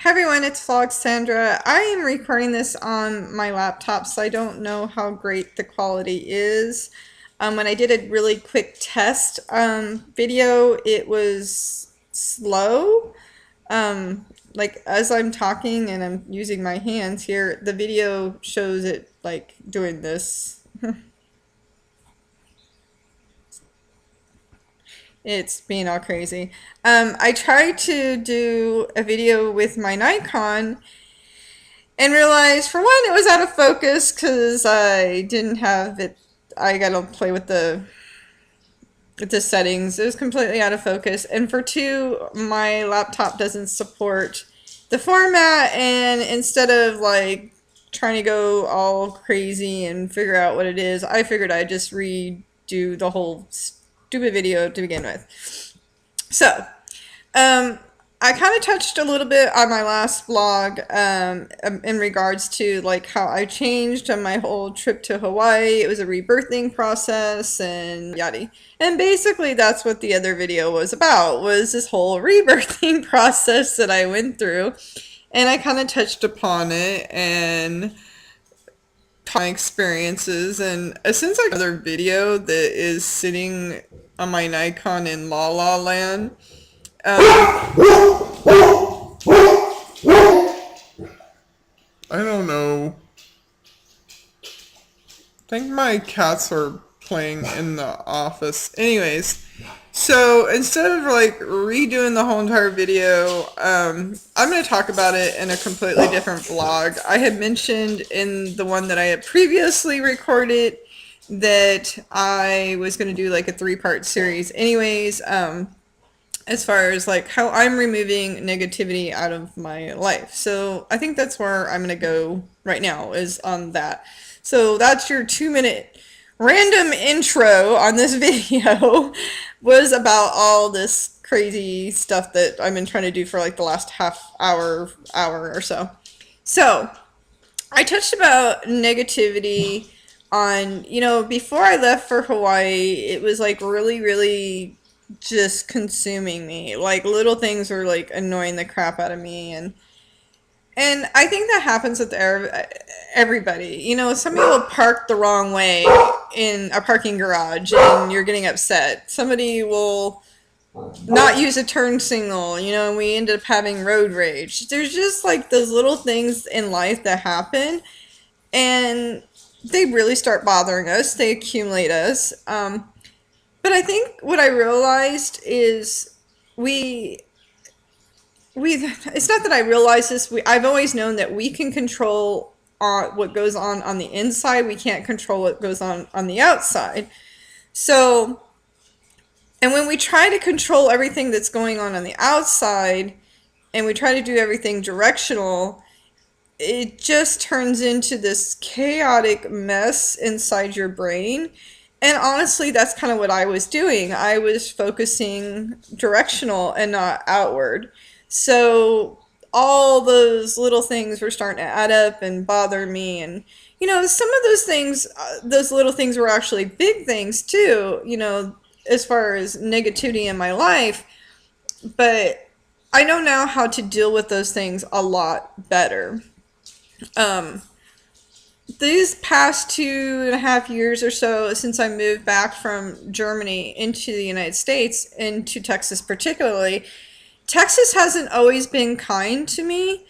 Hi everyone, it's Vlog Sandra. I am recording this on my laptop, so I don't know how great the quality is. When I did a really quick test video, it was slow. Like as I'm talking and I'm using my hands here, the video shows it like doing this. It's being all crazy. I tried to do a video with my Nikon and realized, for one, it was out of focus because I didn't have it. I gotta play with the settings. It was completely out of focus. And for two, my laptop doesn't support the format. And instead of like trying to go all crazy and figure out what it is, I figured I'd just redo the whole stupid video to begin with. So, um, I kind of touched a little bit on my last vlog in regards to like how I changed on my whole trip to Hawaii. It was a rebirthing process and yada. And basically that's what the other video was about, was this whole rebirthing process that I went through. And I kind of touched upon it and my experiences. And since I got another video that is sitting on my Nikon in La La Land, I don't know. I think my cats are playing in the office. Anyways, so instead of like redoing the whole entire video, I'm going to talk about it in a completely different vlog. I had mentioned in the one that I had previously recorded that I was going to do like a 3-part series. Anyways, as far as like how I'm removing negativity out of my life. So I think that's where I'm going to go right now, is on that. So that's your 2-minute random intro on this video. Was about all this crazy stuff that I've been trying to do for like the last half hour or so. So I touched about negativity on, before I left for Hawaii, it was like really just consuming me. Like little things were like annoying the crap out of me, and I think that happens with everybody. Somebody will park the wrong way in a parking garage and you're getting upset. Somebody will not use a turn signal, and we end up having road rage. There's just like those little things in life that happen, and they really start bothering us. They accumulate us. But I think what I realized is it's not that I realized this. I've always known that we can control what goes on the inside. We can't control what goes on the outside. So, and when we try to control everything that's going on the outside, and we try to do everything directional, it just turns into this chaotic mess inside your brain. And honestly, that's kind of what I was doing. I was focusing directional and not outward. So all those little things were starting to add up and bother me. And, some of those things, those little things were actually big things too, as far as negativity in my life. But I know now how to deal with those things a lot better. These past 2.5 years or so, since I moved back from Germany into the United States, into Texas particularly, Texas hasn't always been kind to me.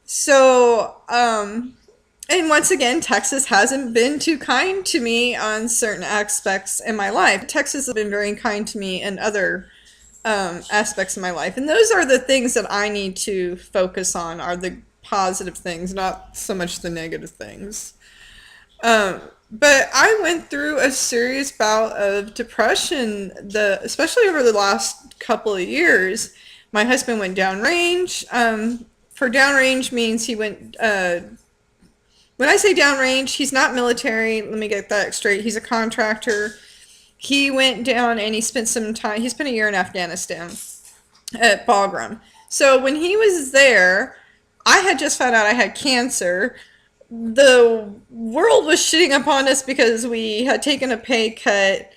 So, and once again, Texas hasn't been too kind to me on certain aspects in my life. Texas has been very kind to me in other aspects of my life. And those are the things that I need to focus on, are the positive things, not so much the negative things. But I went through a serious bout of depression, especially over the last couple of years. My husband went downrange. For downrange means he went, when I say downrange, he's not military. Let me get that straight. He's a contractor. He went down and he spent a year in Afghanistan at Bagram. So when he was there, I had just found out I had cancer. The world was shitting upon us because we had taken a pay cut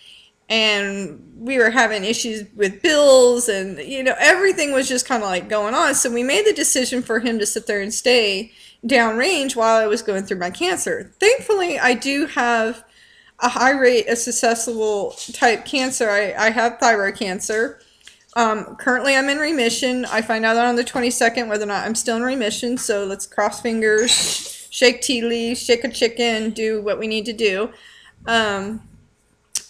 and we were having issues with bills, and everything was just kind of like going on. So we made the decision for him to sit there and stay downrange while I was going through my cancer. Thankfully, I do have a high rate of successful type cancer. I have thyroid cancer. Currently, I'm in remission. I find out on the 22nd whether or not I'm still in remission. So let's cross fingers, shake tea leaves, shake a chicken, do what we need to do.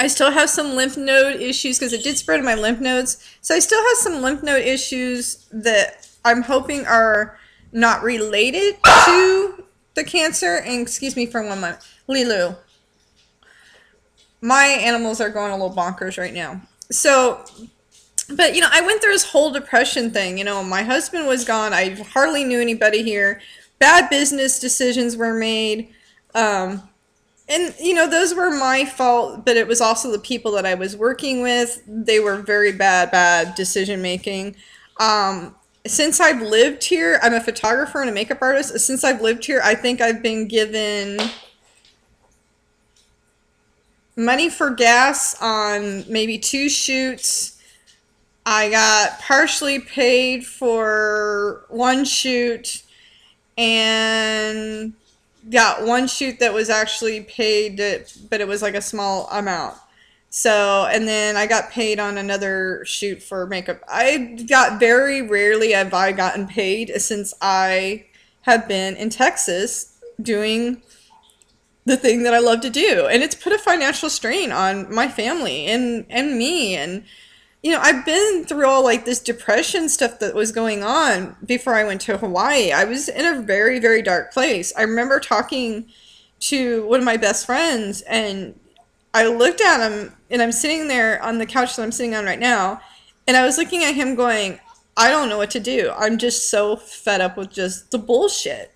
I still have some lymph node issues because it did spread in my lymph nodes. So I still have some lymph node issues that I'm hoping are not related to the cancer. And excuse me for 1 moment. Lilu. My animals are going a little bonkers right now. So, but I went through this whole depression thing. My husband was gone. I hardly knew anybody here. Bad business decisions were made. And, those were my fault, but it was also the people that I was working with. They were very bad decision making. Since I've lived here, I'm a photographer and a makeup artist. Since I've lived here, I think I've been given money for gas on maybe 2 shoots. I got partially paid for 1 shoot, and got 1 shoot that was actually paid, but it was like a small amount. So, and then I got paid on another shoot for makeup. Very rarely have I gotten paid since I have been in Texas doing the thing that I love to do. And it's put a financial strain on my family and me. And, I've been through all like this depression stuff that was going on before I went to Hawaii. I was in a very, very dark place. I remember talking to one of my best friends, and I looked at him, and I'm sitting there on the couch that I'm sitting on right now, and I was looking at him going, I don't know what to do. I'm just so fed up with just the bullshit.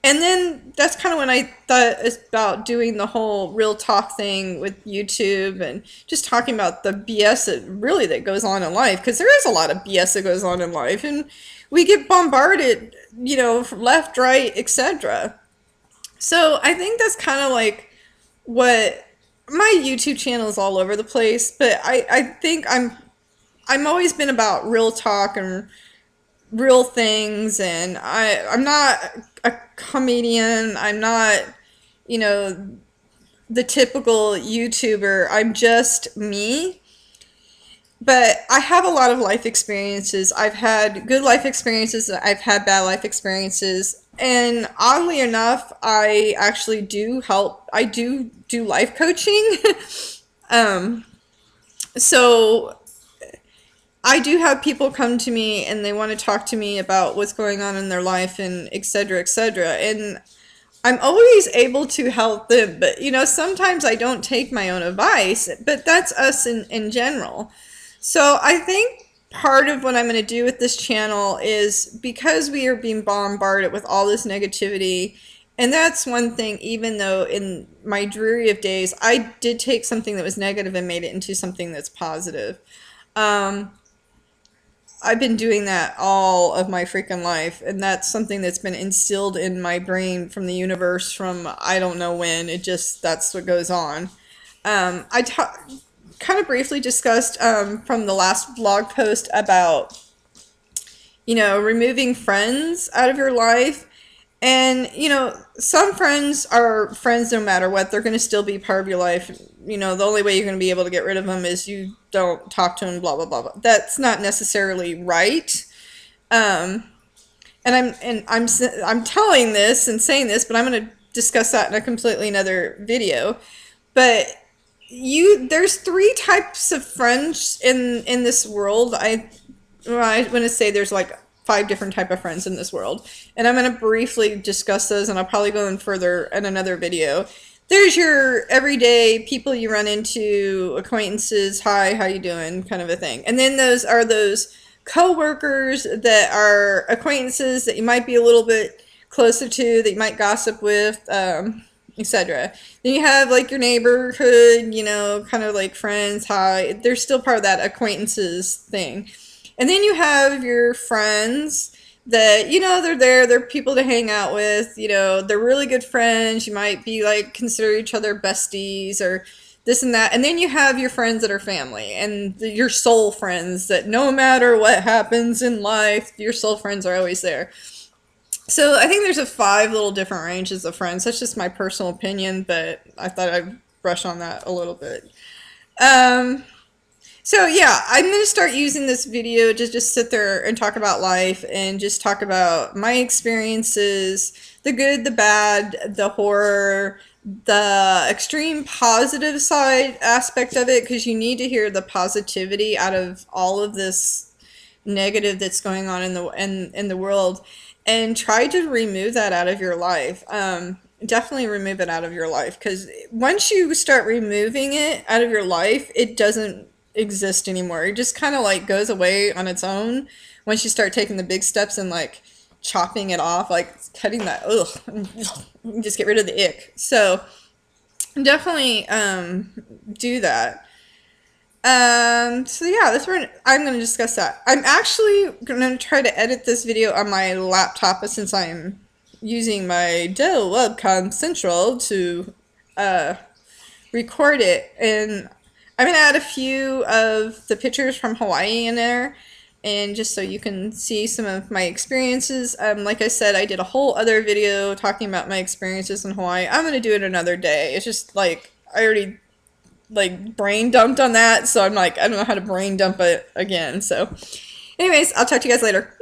And then that's kind of when I thought about doing the whole real talk thing with YouTube and just talking about the BS that goes on in life, because there is a lot of BS that goes on in life, and we get bombarded, from left, right, etc. So I think that's kind of like what my YouTube channel is all over the place, but I think I'm always been about real talk and real things, and I'm not a comedian. I'm not, the typical YouTuber. I'm just me. But I have a lot of life experiences. I've had good life experiences. I've had bad life experiences. And oddly enough, I actually do help. I do life coaching. So I do have people come to me and they want to talk to me about what's going on in their life and et cetera, et cetera. And I'm always able to help them. But, sometimes I don't take my own advice. But that's us in general. So I think part of what I'm going to do with this channel is, because we are being bombarded with all this negativity, and that's one thing, even though in my dreary of days, I did take something that was negative and made it into something that's positive. I've been doing that all of my freaking life, and that's something that's been instilled in my brain from the universe from I don't know when. That's what goes on. I kind of briefly discussed from the last blog post about, removing friends out of your life. And, some friends are friends no matter what. They're going to still be part of your life. The only way you're going to be able to get rid of them is you don't talk to them, blah, blah, blah, blah. That's not necessarily right. And I'm telling this and saying this, but I'm going to discuss that in a completely another video. But there's 3 types of friends in this world. I want to say there's like 5 different type of friends in this world, and I'm going to briefly discuss those, and I'll probably go in further in another video. There's your everyday people you run into, acquaintances, hi, how you doing, kind of a thing. And then those are those co-workers that are acquaintances that you might be a little bit closer to, that you might gossip with, etc. Then you have like your neighborhood, kind of like friends, hi. They're still part of that acquaintances thing. And then you have your friends that, they're there, they're people to hang out with, they're really good friends. You might be like, consider each other besties or this and that. And then you have your friends that are family and your soul friends that no matter what happens in life, your soul friends are always there. So I think there's a 5 little different ranges of friends. That's just my personal opinion, but I thought I'd brush on that a little bit. Um, so yeah, I'm going to start using this video to just sit there and talk about life and just talk about my experiences, the good, the bad, the horror, the extreme positive side aspect of it, because you need to hear the positivity out of all of this negative that's going on in the world, and try to remove that out of your life. Definitely remove it out of your life, because once you start removing it out of your life, it doesn't exist anymore. It just kind of like goes away on its own once you start taking the big steps and like chopping it off, like cutting that, just get rid of the ick. So definitely do that. So yeah, that's where I'm going to discuss that. I'm actually going to try to edit this video on my laptop, since I'm using my Dell Webcam Central to record it. And I'm going to add a few of the pictures from Hawaii in there, and just so you can see some of my experiences. Like I said, I did a whole other video talking about my experiences in Hawaii. I'm going to do it another day. It's just like, I already like brain dumped on that, so I'm like, I don't know how to brain dump it again. So anyways, I'll talk to you guys later.